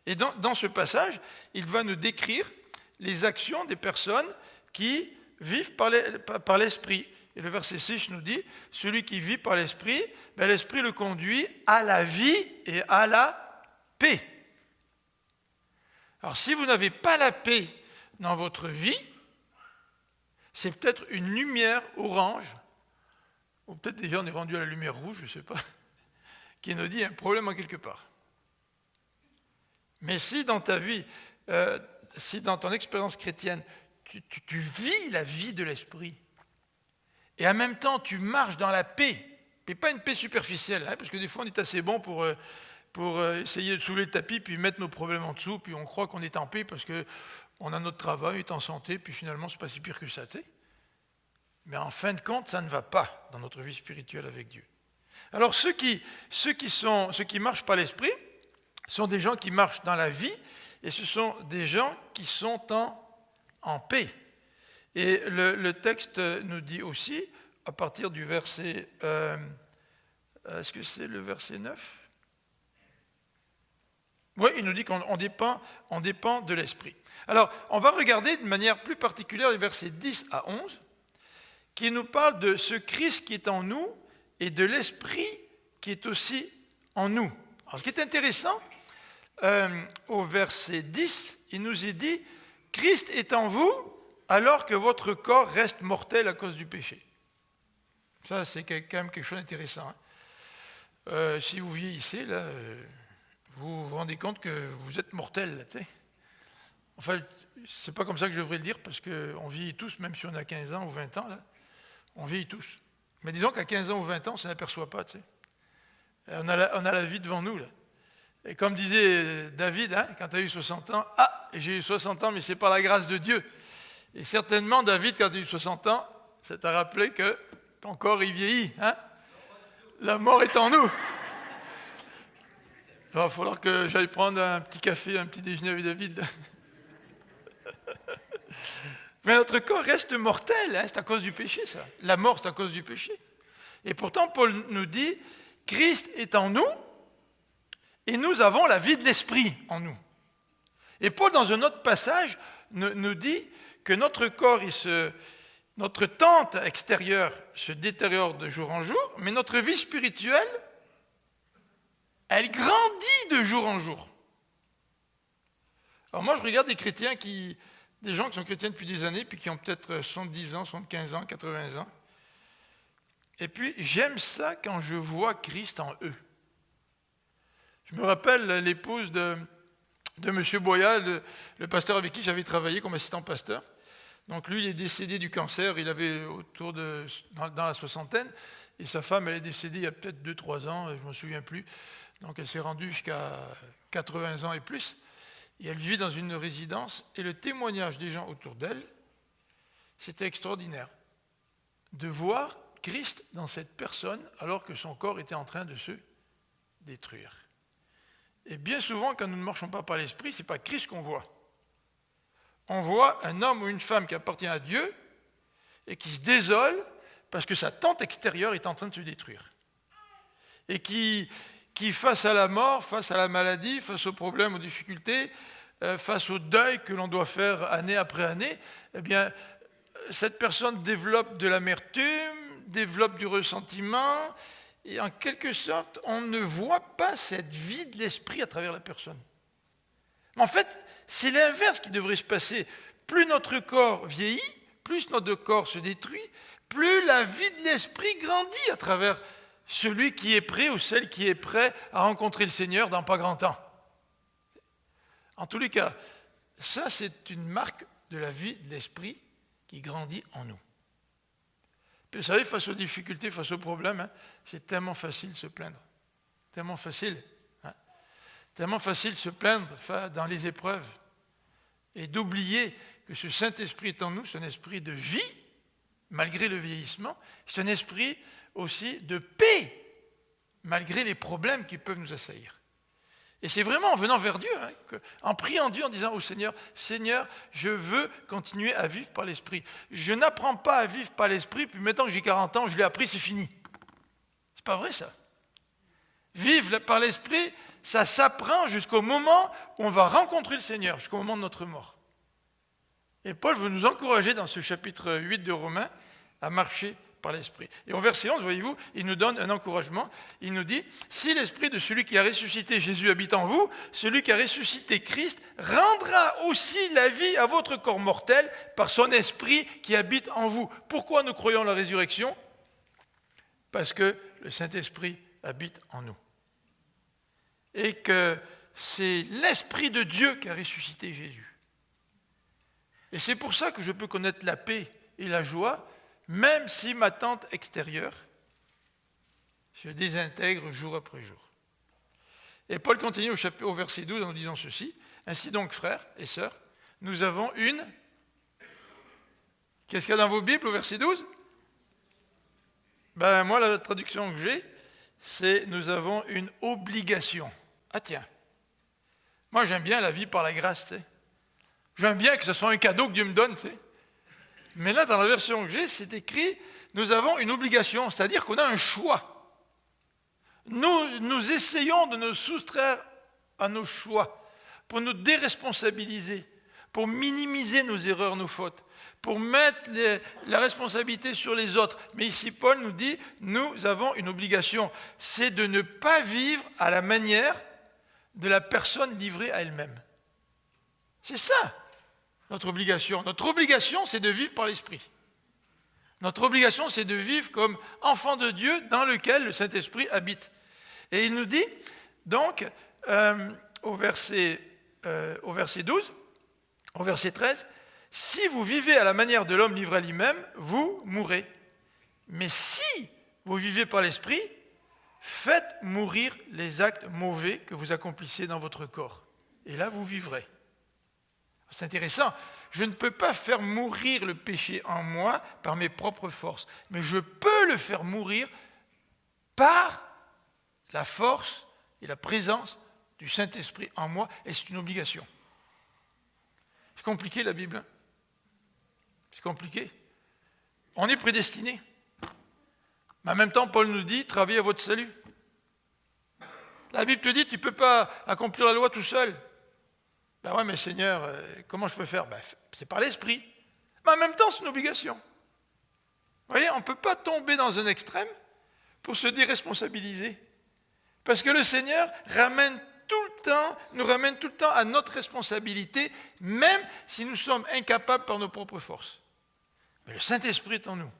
Et dans ce passage, il va nous décrire les actions des personnes qui vivent par l'Esprit. Et le verset 6 nous dit, celui qui vit par l'Esprit, ben l'Esprit le conduit à la vie et à la paix. Alors si vous n'avez pas la paix dans votre vie, c'est peut-être une lumière orange, ou peut-être déjà on est rendu à la lumière rouge, je ne sais pas, qui nous dit un problème en quelque part. Mais si dans ta vie, si dans ton expérience chrétienne, tu vis la vie de l'esprit, et en même temps tu marches dans la paix, mais pas une paix superficielle, parce que des fois on est assez bon pour essayer de soulever le tapis, puis mettre nos problèmes en dessous, puis on croit qu'on est en paix parce qu'on a notre travail, on est en santé, puis finalement c'est pas si pire que ça, tu sais. Mais en fin de compte, ça ne va pas dans notre vie spirituelle avec Dieu. Alors ceux qui marchent par l'esprit, sont des gens qui marchent dans la vie, et ce sont des gens qui sont en paix. Et le texte nous dit aussi, à partir du verset, est-ce que c'est le verset 9 ? Oui, il nous dit qu'on dépend de l'Esprit. Alors, on va regarder de manière plus particulière les versets 10 à 11, qui nous parlent de ce Christ qui est en nous et de l'Esprit qui est aussi en nous. Alors, ce qui est intéressant, au verset 10, il nous est dit « Christ est en vous alors que votre corps reste mortel à cause du péché. » Ça, c'est quand même quelque chose d'intéressant. Hein. Si vous vieillissez, là, vous vous rendez compte que vous êtes mortel. Là, tu sais. Enfin, c'est pas comme ça que je devrais le dire, parce qu'on vieillit tous, même si on a 15 ans ou 20 ans, là, on vieillit tous. Mais disons qu'à 15 ans ou 20 ans, on ne s'aperçoit pas. Tu sais. On a la vie devant nous, là. Et comme disait David, hein, quand tu as eu 60 ans, « Ah, j'ai eu 60 ans, mais c'est par la grâce de Dieu. » Et certainement, David, quand tu as eu 60 ans, ça t'a rappelé que ton corps, il vieillit. Hein? La mort est en nous. Il va falloir que j'aille prendre un petit café, un petit déjeuner avec David. Mais notre corps reste mortel, hein, c'est à cause du péché, ça. La mort, c'est à cause du péché. Et pourtant, Paul nous dit, Christ est en nous et nous avons la vie de l'esprit en nous. Et Paul, dans un autre passage, nous dit que notre corps, notre tente extérieure se détériore de jour en jour, mais notre vie spirituelle, elle grandit de jour en jour. Alors moi, je regarde des gens qui sont chrétiens depuis des années, puis qui ont peut-être 70 ans, 75 ans, 80 ans. Et puis, j'aime ça quand je vois Christ en eux. Je me rappelle l'épouse de M. Boyal, le pasteur avec qui j'avais travaillé comme assistant pasteur. Donc lui, il est décédé du cancer, il avait dans la soixantaine, et sa femme, elle est décédée il y a peut-être 2-3 ans, je ne me souviens plus. Donc elle s'est rendue jusqu'à 80 ans et plus, et elle vivait dans une résidence, et le témoignage des gens autour d'elle, c'était extraordinaire. De voir Christ dans cette personne, alors que son corps était en train de se détruire. Et bien souvent, quand nous ne marchons pas par l'esprit, ce n'est pas Christ qu'on voit. On voit un homme ou une femme qui appartient à Dieu et qui se désole parce que sa tente extérieure est en train de se détruire. Et qui face à la mort, face à la maladie, face aux problèmes, aux difficultés, face au deuil que l'on doit faire année après année, eh bien, cette personne développe de l'amertume, développe du ressentiment, et en quelque sorte, on ne voit pas cette vie de l'esprit à travers la personne. En fait, c'est l'inverse qui devrait se passer. Plus notre corps vieillit, plus notre corps se détruit, plus la vie de l'esprit grandit à travers celui qui est prêt ou celle qui est prêt à rencontrer le Seigneur dans pas grand temps. En tous les cas, ça c'est une marque de la vie de l'esprit qui grandit en nous. Puis, vous savez, face aux difficultés, face aux problèmes, c'est tellement facile de se plaindre. Tellement facile. Tellement facile de se plaindre dans les épreuves et d'oublier que ce Saint-Esprit est en nous, c'est un esprit de vie, malgré le vieillissement, c'est un esprit aussi de paix, malgré les problèmes qui peuvent nous assaillir. Et c'est vraiment en venant vers Dieu, en priant Dieu, en disant au Seigneur, Seigneur, je veux continuer à vivre par l'Esprit. Je n'apprends pas à vivre par l'Esprit, puis maintenant que j'ai 40 ans, je l'ai appris, c'est fini. C'est pas vrai ça. Vivre par l'Esprit, ça s'apprend jusqu'au moment où on va rencontrer le Seigneur, jusqu'au moment de notre mort. Et Paul veut nous encourager dans ce chapitre 8 de Romains à marcher par l'Esprit. Et au verset 11, voyez-vous, il nous donne un encouragement. Il nous dit, si l'Esprit de celui qui a ressuscité Jésus habite en vous, celui qui a ressuscité Christ rendra aussi la vie à votre corps mortel par son Esprit qui habite en vous. Pourquoi nous croyons la résurrection ? Parce que le Saint-Esprit habite en nous. Et que c'est l'Esprit de Dieu qui a ressuscité Jésus. Et c'est pour ça que je peux connaître la paix et la joie, même si ma tente extérieure se désintègre jour après jour. Et Paul continue au verset 12 en nous disant ceci, « Ainsi donc, frères et sœurs, nous avons une... » Qu'est-ce qu'il y a dans vos Bibles au verset 12 ? Moi, la traduction que j'ai, c'est « Nous avons une obligation ». Ah tiens, moi j'aime bien la vie par la grâce, tu sais. J'aime bien que ce soit un cadeau que Dieu me donne, tu sais. Mais là, dans la version que j'ai, c'est écrit « Nous avons une obligation », c'est-à-dire qu'on a un choix. Nous essayons de nous soustraire à nos choix, pour nous déresponsabiliser, pour minimiser nos erreurs, nos fautes, pour mettre la responsabilité sur les autres. Mais ici, Paul nous dit « Nous avons une obligation », c'est de ne pas vivre à la manière de la personne livrée à elle-même. C'est ça, notre obligation. Notre obligation, c'est de vivre par l'Esprit. Notre obligation, c'est de vivre comme enfant de Dieu dans lequel le Saint-Esprit habite. Et il nous dit, donc, au verset 12, au verset 13, « Si vous vivez à la manière de l'homme livré à lui-même, vous mourrez. Mais si vous vivez par l'Esprit, faites mourir les actes mauvais que vous accomplissez dans votre corps. Et là, vous vivrez. » C'est intéressant. Je ne peux pas faire mourir le péché en moi par mes propres forces, mais je peux le faire mourir par la force et la présence du Saint-Esprit en moi, et c'est une obligation. C'est compliqué la Bible. C'est compliqué. On est prédestiné. Mais en même temps, Paul nous dit, travaillez à votre salut. La Bible te dit, tu ne peux pas accomplir la loi tout seul. Ben ouais, mais Seigneur, comment je peux faire? Ben, c'est par l'Esprit. Mais en même temps, c'est une obligation. Vous voyez, on ne peut pas tomber dans un extrême pour se déresponsabiliser. Parce que le Seigneur nous ramène tout le temps à notre responsabilité, même si nous sommes incapables par nos propres forces. Mais le Saint-Esprit est en nous.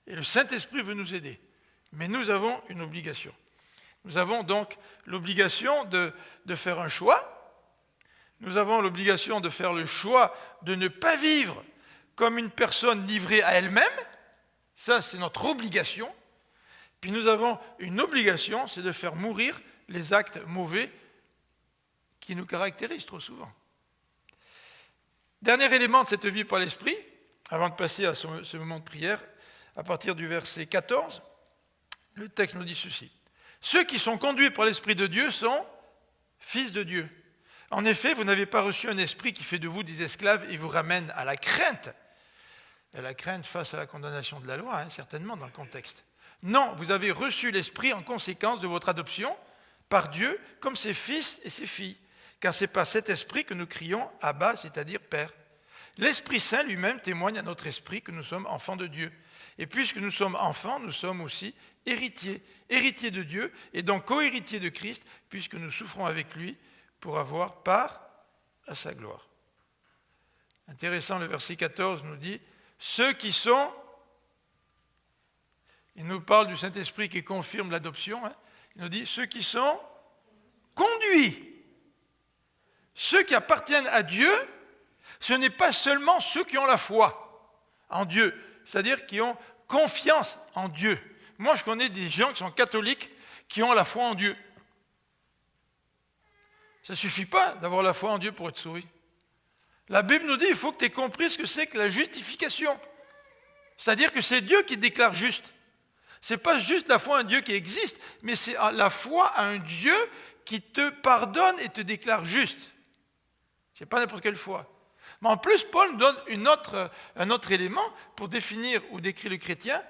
Et le Saint-Esprit veut nous aider. Mais nous avons une obligation. Nous avons donc l'obligation de faire un choix. Nous avons l'obligation de faire le choix de ne pas vivre comme une personne livrée à elle-même. Ça, c'est notre obligation. Puis nous avons une obligation, c'est de faire mourir les actes mauvais qui nous caractérisent trop souvent. Dernier élément de cette vie par l'Esprit, avant de passer à ce moment de prière, à partir du verset 14, le texte nous dit ceci. Ceux qui sont conduits par l'Esprit de Dieu sont fils de Dieu. En effet, vous n'avez pas reçu un esprit qui fait de vous des esclaves et vous ramène à la crainte. Et la crainte face à la condamnation de la loi, certainement dans le contexte. Non, vous avez reçu l'Esprit en conséquence de votre adoption par Dieu comme ses fils et ses filles. Car c'est par cet Esprit que nous crions « Abba », c'est-à-dire « Père ». L'Esprit Saint lui-même témoigne à notre esprit que nous sommes enfants de Dieu. Et puisque nous sommes enfants, nous sommes aussi héritiers. Héritiers de Dieu et donc co-héritiers de Christ, puisque nous souffrons avec lui pour avoir part à sa gloire. Intéressant, le verset 14 nous dit « Ceux qui sont », il nous parle du Saint-Esprit qui confirme l'adoption, il nous dit « Ceux qui sont conduits ». Ceux qui appartiennent à Dieu, ce n'est pas seulement ceux qui ont la foi en Dieu, c'est-à-dire qui ont confiance en Dieu. Moi, je connais des gens qui sont catholiques qui ont la foi en Dieu. Ça ne suffit pas d'avoir la foi en Dieu pour être sauvé. La Bible nous dit qu'il faut que tu aies compris ce que c'est que la justification. C'est-à-dire que c'est Dieu qui te déclare juste. Ce n'est pas juste la foi en un Dieu qui existe, mais c'est la foi à un Dieu qui te pardonne et te déclare juste. Ce n'est pas n'importe quelle foi. Mais en plus, Paul nous donne un autre élément pour définir ou décrire le chrétien.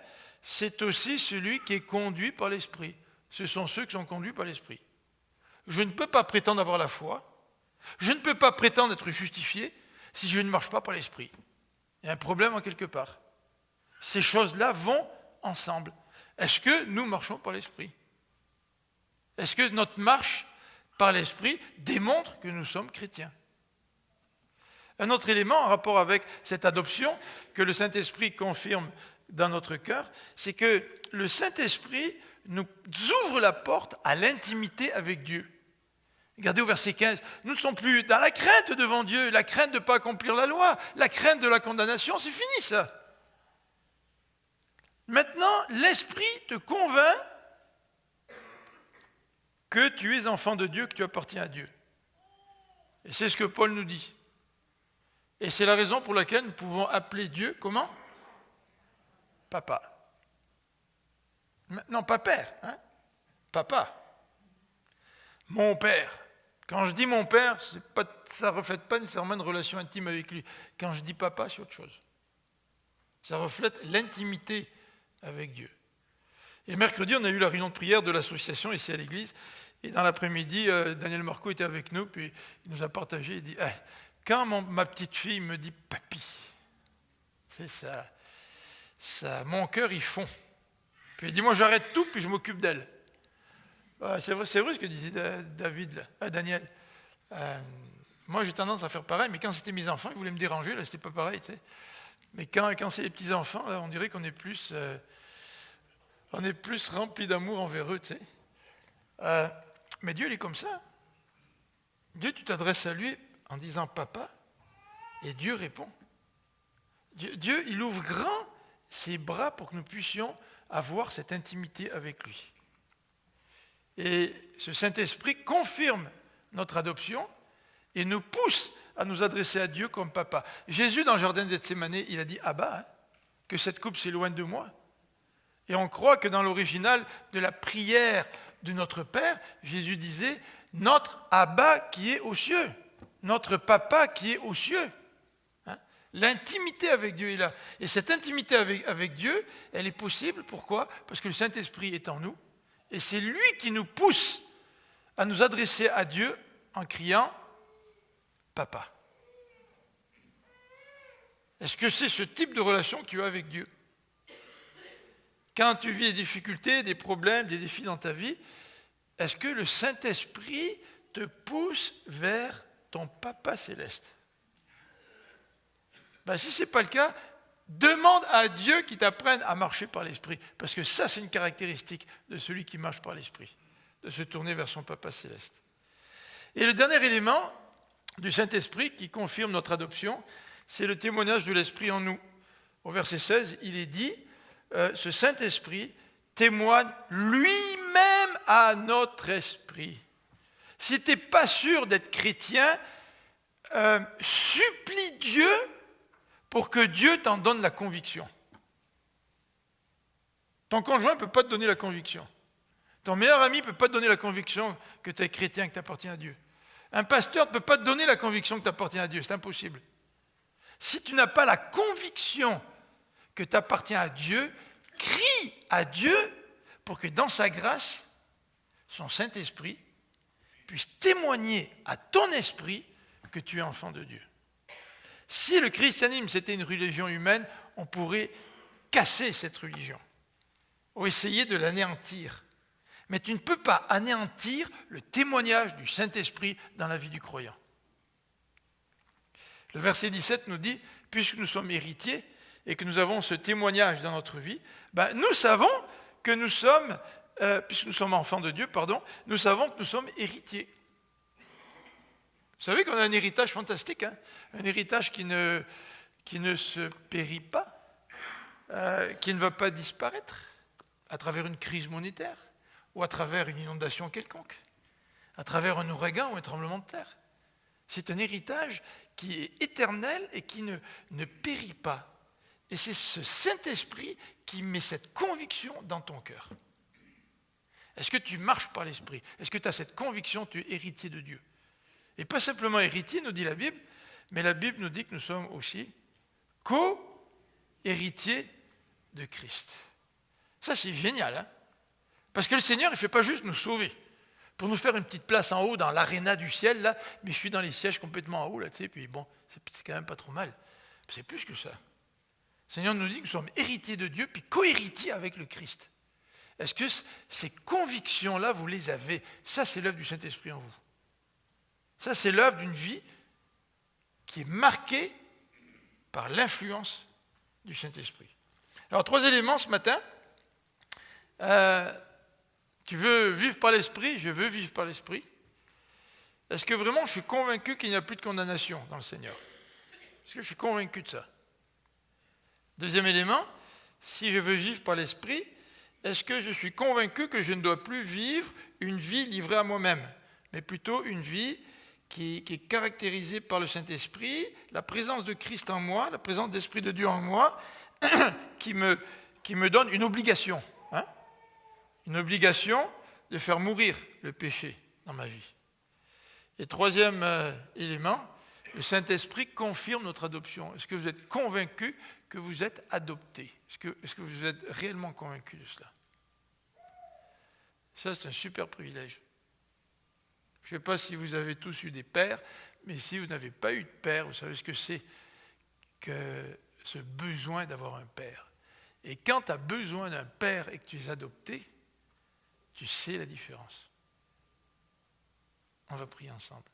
C'est aussi celui qui est conduit par l'Esprit. Ce sont ceux qui sont conduits par l'Esprit. Je ne peux pas prétendre avoir la foi. Je ne peux pas prétendre être justifié si je ne marche pas par l'Esprit. Il y a un problème en quelque part. Ces choses-là vont ensemble. Est-ce que nous marchons par l'Esprit? Est-ce que notre marche par l'Esprit démontre que nous sommes chrétiens? Un autre élément en rapport avec cette adoption que le Saint-Esprit confirme dans notre cœur, c'est que le Saint-Esprit nous ouvre la porte à l'intimité avec Dieu. Regardez au verset 15, nous ne sommes plus dans la crainte devant Dieu, la crainte de ne pas accomplir la loi, la crainte de la condamnation, c'est fini ça. Maintenant, l'Esprit te convainc que tu es enfant de Dieu, que tu appartiens à Dieu. Et c'est ce que Paul nous dit. Et c'est la raison pour laquelle nous pouvons appeler Dieu, comment? Papa. Non, pas père, Papa. Mon père. Quand je dis mon père, ça ne reflète pas nécessairement une relation intime avec lui. Quand je dis papa, c'est autre chose. Ça reflète l'intimité avec Dieu. Et mercredi, on a eu la réunion de prière de l'association ici à l'église. Et dans l'après-midi, Daniel Marco était avec nous, puis il nous a partagé, il dit quand ma petite fille me dit papi, c'est ça, mon cœur il fond. Puis il dit moi j'arrête tout, puis je m'occupe d'elle. C'est vrai ce que disait Daniel. Moi j'ai tendance à faire pareil, mais quand c'était mes enfants, ils voulaient me déranger, là c'était pas pareil. Tu sais. Mais quand c'est les petits enfants, là, on dirait qu'on est plus rempli d'amour envers eux. Tu sais. Mais Dieu il est comme ça. Dieu, tu t'adresses à lui en disant papa, et Dieu répond. Dieu, il ouvre grand ses bras pour que nous puissions avoir cette intimité avec lui. Et ce Saint-Esprit confirme notre adoption et nous pousse à nous adresser à Dieu comme papa. Jésus, dans le jardin de Gethsémani, il a dit Abba, que cette coupe s'éloigne de moi. Et on croit que dans l'original de la prière de notre Père, Jésus disait notre Abba qui est aux cieux. Notre papa qui est aux cieux. L'intimité avec Dieu est là. Et cette intimité avec Dieu, elle est possible. Pourquoi? Parce que le Saint-Esprit est en nous. Et c'est lui qui nous pousse à nous adresser à Dieu en criant « Papa ». Est-ce que c'est ce type de relation que tu as avec Dieu? Quand tu vis des difficultés, des problèmes, des défis dans ta vie, est-ce que le Saint-Esprit te pousse vers ton Papa céleste? Si ce n'est pas le cas, demande à Dieu qu'il t'apprenne à marcher par l'Esprit. Parce que ça, c'est une caractéristique de celui qui marche par l'Esprit, de se tourner vers son Papa céleste. Et le dernier élément du Saint-Esprit qui confirme notre adoption, c'est le témoignage de l'Esprit en nous. Au verset 16, il est dit, ce Saint-Esprit témoigne lui-même à notre esprit. Si tu n'es pas sûr d'être chrétien, supplie Dieu pour que Dieu t'en donne la conviction. Ton conjoint ne peut pas te donner la conviction. Ton meilleur ami ne peut pas te donner la conviction que tu es chrétien, que tu appartiens à Dieu. Un pasteur ne peut pas te donner la conviction que tu appartiens à Dieu, c'est impossible. Si tu n'as pas la conviction que tu appartiens à Dieu, crie à Dieu pour que dans sa grâce, son Saint-Esprit puisse témoigner à ton esprit que tu es enfant de Dieu. Si le christianisme c'était une religion humaine, on pourrait casser cette religion ou essayer de l'anéantir. Mais tu ne peux pas anéantir le témoignage du Saint-Esprit dans la vie du croyant. Le verset 17 nous dit, puisque nous sommes héritiers et que nous avons ce témoignage dans notre vie, nous savons que nous sommes, puisque nous sommes enfants de Dieu, nous savons que nous sommes héritiers. Vous savez qu'on a un héritage fantastique, un héritage qui ne se périt pas, qui ne va pas disparaître à travers une crise monétaire ou à travers une inondation quelconque, à travers un ouragan ou un tremblement de terre. C'est un héritage qui est éternel et qui ne périt pas. Et c'est ce Saint-Esprit qui met cette conviction dans ton cœur. Est-ce que tu marches par l'Esprit? Est-ce que tu as cette conviction que tu es héritier de Dieu? Et pas simplement héritier, nous dit la Bible, mais la Bible nous dit que nous sommes aussi co-héritiers de Christ. Ça, c'est génial, parce que le Seigneur, il ne fait pas juste nous sauver, pour nous faire une petite place en haut dans l'aréna du ciel, là, mais je suis dans les sièges complètement en haut, là, tu sais, puis bon, c'est quand même pas trop mal. C'est plus que ça. Le Seigneur nous dit que nous sommes héritiers de Dieu, puis co-héritiers avec le Christ. Est-ce que ces convictions-là, vous les avez? Ça, c'est l'œuvre du Saint-Esprit en vous. Ça, c'est l'œuvre d'une vie qui est marquée par l'influence du Saint-Esprit. Alors, 3 éléments ce matin. Tu veux vivre par l'Esprit? Je veux vivre par l'Esprit. Est-ce que vraiment je suis convaincu qu'il n'y a plus de condamnation dans le Seigneur? Est-ce que je suis convaincu de ça? Deuxième élément, si je veux vivre par l'Esprit, est-ce que je suis convaincu que je ne dois plus vivre une vie livrée à moi-même, mais plutôt une vie qui est caractérisée par le Saint-Esprit, la présence de Christ en moi, la présence de l'Esprit de Dieu en moi, qui me donne une obligation. Une obligation de faire mourir le péché dans ma vie. Et troisième élément, le Saint-Esprit confirme notre adoption. Est-ce que vous êtes convaincu que vous êtes adopté? Est-ce que vous êtes réellement convaincu de cela? Ça, c'est un super privilège. Je ne sais pas si vous avez tous eu des pères, mais si vous n'avez pas eu de père, vous savez ce que c'est que ce besoin d'avoir un père. Et quand tu as besoin d'un père et que tu es adopté, tu sais la différence. On va prier ensemble.